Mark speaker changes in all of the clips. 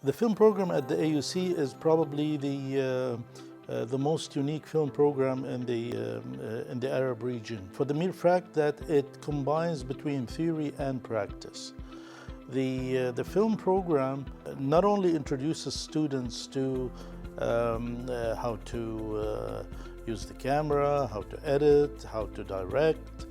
Speaker 1: The film program at the AUC is probably the most unique film program in the Arab region, for the mere fact that it combines between theory and practice. The film program not only introduces students to how to use the camera, how to edit, how to direct,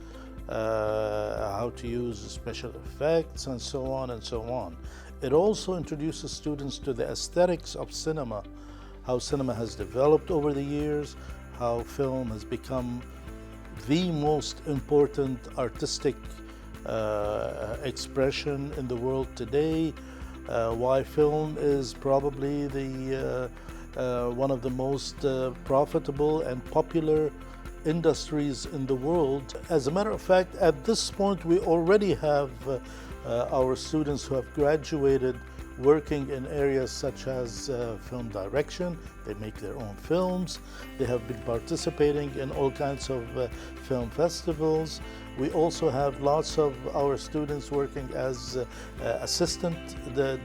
Speaker 1: how to use special effects, and so on and so on. It also introduces students to the aesthetics of cinema, how cinema has developed over the years, how film has become the most important artistic expression in the world today, why film is probably one of the most profitable and popular industries in the world. As a matter of fact, at this point we already have our students who have graduated working in areas such as film direction. They make their own films. They have been participating in all kinds of film festivals. We also have lots of our students working as assistant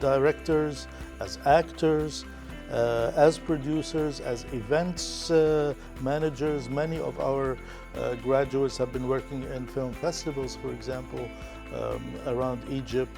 Speaker 1: directors, as actors, as producers, as events managers. Many of our graduates have been working in film festivals, for example, around Egypt,